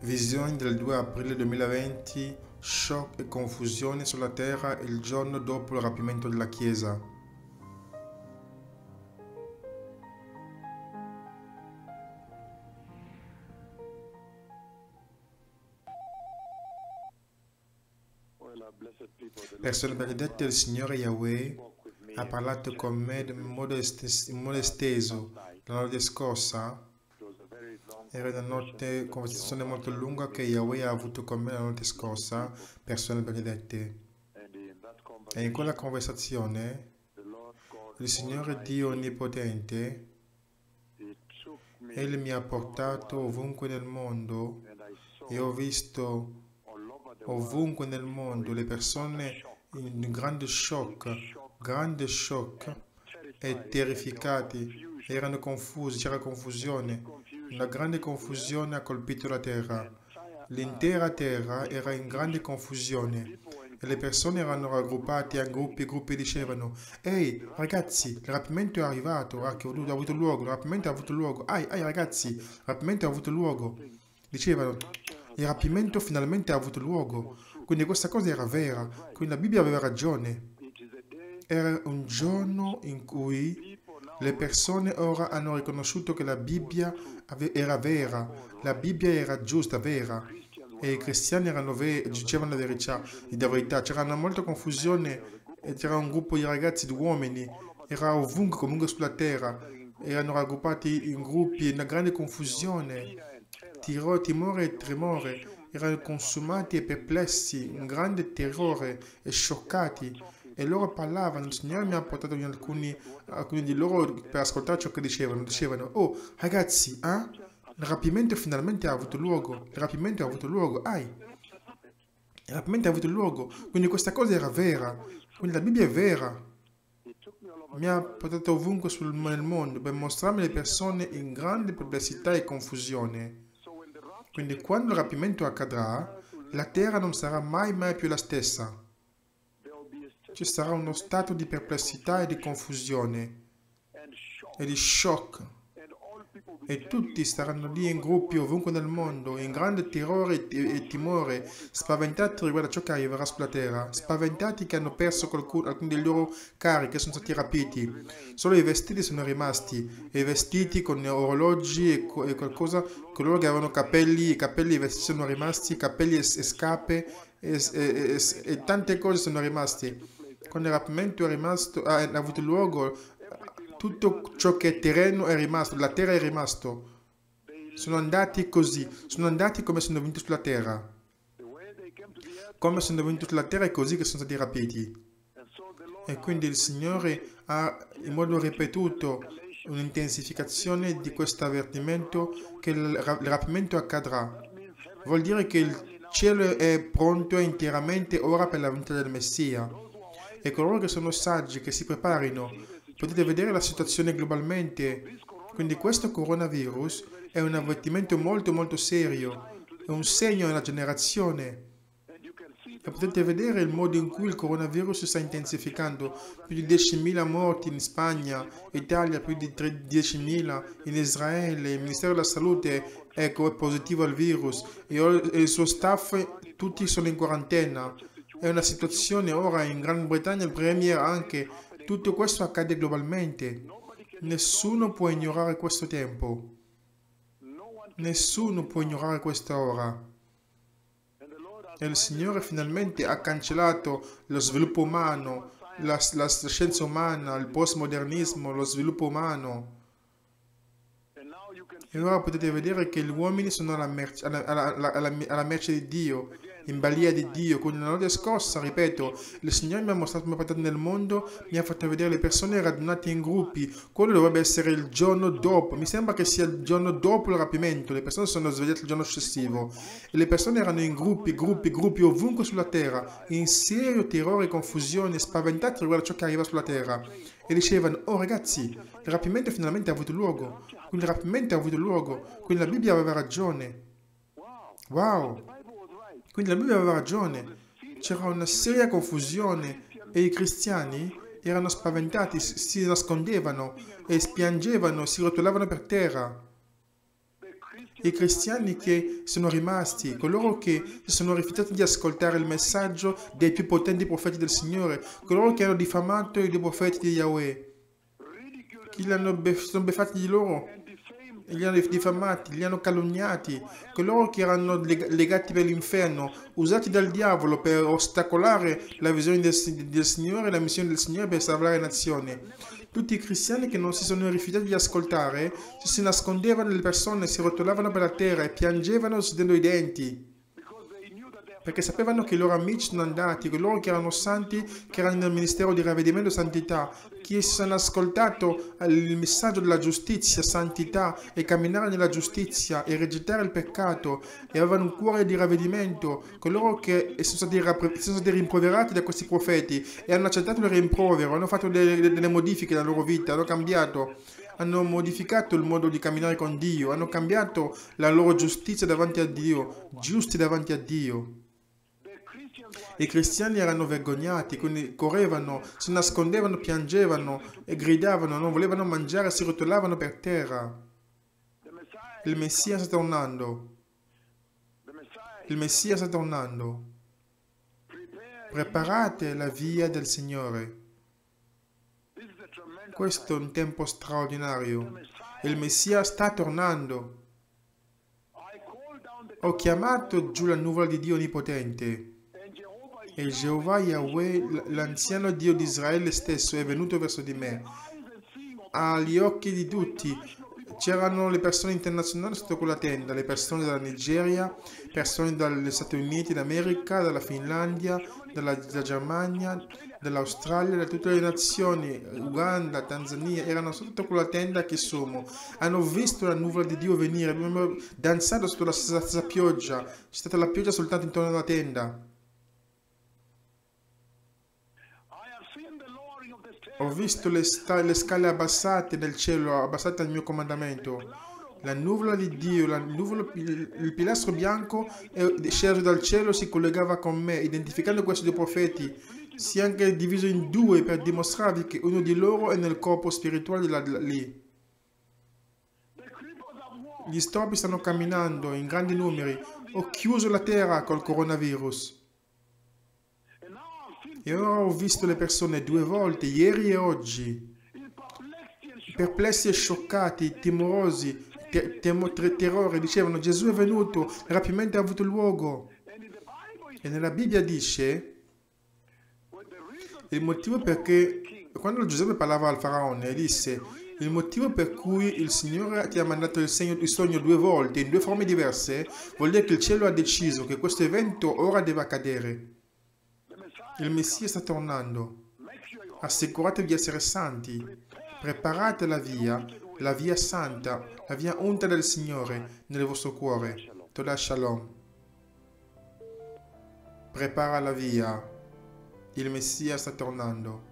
Visioni del 2 aprile 2020, shock e confusione sulla terra il giorno dopo il rapimento della Chiesa. Persone benedette, il Signore Yahweh ha parlato con me in modo esteso la notte scorsa. Era una conversazione molto lunga che Yahweh ha avuto con me la notte scorsa, persone benedette. E in quella conversazione il Signore Dio Onnipotente, Egli mi ha portato ovunque nel mondo e ho visto ovunque nel mondo le persone in grande shock e terrificati, erano confusi, c'era confusione, una grande confusione ha colpito la terra. L'intera terra era in grande confusione e le persone erano raggruppate in gruppi dicevano: ehi ragazzi, il rapimento è arrivato, ha avuto luogo, il rapimento ha avuto luogo, ragazzi, il rapimento ha avuto luogo. Dicevano: il rapimento finalmente ha avuto luogo. Quindi questa cosa era vera, quindi la Bibbia aveva ragione. Era un giorno in cui le persone ora hanno riconosciuto che la Bibbia era vera, la Bibbia era giusta, vera, e i cristiani dicevano la verità. C'era molta confusione, e c'era un gruppo di ragazzi, di uomini, era ovunque, comunque sulla terra, erano raggruppati in gruppi, una grande confusione, timore e tremore, erano consumati e perplessi, un grande terrore e scioccati. E loro parlavano, il Signore mi ha portato in alcuni di loro per ascoltare ciò che dicevano. Dicevano: oh ragazzi, il rapimento finalmente ha avuto luogo, il rapimento ha avuto luogo, il rapimento ha avuto luogo. Quindi questa cosa era vera, quindi la Bibbia è vera. Mi ha portato ovunque nel mondo per mostrarmi le persone in grande perplessità e confusione. Quindi quando il rapimento accadrà, la terra non sarà mai più la stessa. Ci sarà uno stato di perplessità e di confusione e di shock. E tutti saranno lì in gruppi ovunque nel mondo, in grande terrore e timore, spaventati riguardo a ciò che arriverà sulla terra, spaventati che hanno perso alcuni dei loro cari, che sono stati rapiti. Solo i vestiti sono rimasti, e i vestiti con orologi e qualcosa, coloro che avevano capelli, i vestiti sono rimasti, capelli e scarpe e tante cose sono rimasti. Quando il rapimento ha avuto luogo, tutto ciò che è terreno è rimasto, la terra è rimasto. Sono andati così, sono andati come sono venuti sulla terra. Come sono venuti sulla terra è così che sono stati rapiti. E quindi il Signore ha in modo ripetuto un'intensificazione di questo avvertimento che il rapimento accadrà. Vuol dire che il cielo è pronto interamente ora per la venuta del Messia. E coloro che sono saggi, che si preparino, potete vedere la situazione globalmente. Quindi questo coronavirus è un avvertimento molto serio, è un segno della generazione. E potete vedere il modo in cui il coronavirus si sta intensificando. Più di 10.000 morti in Spagna, Italia più di 10.000, in Israele il Ministero della Salute è positivo al virus e il suo staff tutti sono in quarantena. È una situazione ora in Gran Bretagna, il Premier anche. Tutto questo accade globalmente. Nessuno può ignorare questo tempo. Nessuno può ignorare questa ora. E il Signore finalmente ha cancellato lo sviluppo umano, la scienza umana, il postmodernismo, lo sviluppo umano. E ora potete vedere che gli uomini sono alla merce di Dio, in balia di Dio. Quindi la notte scorsa, ripeto, il Signore mi ha mostrato, mi ha portato nel mondo, mi ha fatto vedere le persone radunate in gruppi. Quello dovrebbe essere il giorno dopo. Mi sembra che sia il giorno dopo il rapimento. Le persone sono svegliate il giorno successivo. E le persone erano in gruppi, ovunque sulla terra, in serio terrore e confusione, spaventati riguardo a ciò che arriva sulla terra. E dicevano: oh ragazzi, il rapimento finalmente ha avuto luogo. Quindi il rapimento ha avuto luogo. Quindi la Bibbia aveva ragione. Wow! Quindi la Bibbia aveva ragione. C'era una seria confusione e i cristiani erano spaventati, si nascondevano e piangevano, si rotolavano per terra. I cristiani che sono rimasti, coloro che si sono rifiutati di ascoltare il messaggio dei più potenti profeti del Signore, coloro che hanno diffamato i due profeti di Yahweh, che sono beffati di loro, li hanno diffamati, li hanno calunniati, coloro che erano legati per l'inferno, usati dal diavolo per ostacolare la visione del Signore, la missione del Signore per salvare le nazioni. Tutti i cristiani che non si sono rifiutati di ascoltare, si nascondevano le persone, si rotolavano per la terra e piangevano sudando i denti, perché sapevano che i loro amici sono andati, coloro che erano santi, che erano nel ministero di ravvedimento e santità, che si hanno ascoltato il messaggio della giustizia, santità e camminare nella giustizia e rigettare il peccato e avevano un cuore di ravvedimento, coloro che sono stati rimproverati da questi profeti e hanno accettato il rimprovero, hanno fatto delle modifiche nella loro vita, hanno cambiato. Hanno modificato il modo di camminare con Dio, hanno cambiato la loro giustizia davanti a Dio, giusti davanti a Dio. I cristiani erano vergognati, quindi correvano, si nascondevano, piangevano e gridavano, non volevano mangiare, si rotolavano per terra. Il Messia sta tornando. Il Messia sta tornando. Preparate la via del Signore. Questo è un tempo straordinario. Il Messia sta tornando. Ho chiamato giù la nuvola di Dio Onnipotente. E Geova Yahweh, l'anziano Dio di Israele stesso, è venuto verso di me. Agli occhi di tutti c'erano le persone internazionali sotto quella tenda, le persone dalla Nigeria, persone dagli Stati Uniti d'America, dalla Finlandia, dalla Germania, dall'Australia, da tutte le nazioni, Uganda, Tanzania, erano sotto quella tenda che Kisumu. Hanno visto la nuvola di Dio venire, abbiamo danzato sotto la stessa pioggia, c'è stata la pioggia soltanto intorno alla tenda. Ho visto le scale abbassate nel cielo, abbassate al mio comandamento. La nuvola di Dio, il pilastro bianco sceso dal cielo si collegava con me, identificando questi due profeti. Si è anche diviso in due per dimostrarvi che uno di loro è nel corpo spirituale lì. Gli storpi stanno camminando in grandi numeri. Ho chiuso la terra col coronavirus. E ora ho visto le persone 2 volte, ieri e oggi, perplessi e scioccati, timorosi, terrore, dicevano Gesù è venuto, il rapimento ha avuto luogo. E nella Bibbia dice il motivo perché, quando Giuseppe parlava al faraone, disse il motivo per cui il Signore ti ha mandato il sogno 2 volte, in 2 forme diverse, vuol dire che il cielo ha deciso che questo evento ora deve accadere. Il Messia sta tornando. Assicuratevi di essere santi. Preparate la via santa, la via unta del Signore nel vostro cuore. Toda Shalom. Prepara la via. Il Messia sta tornando.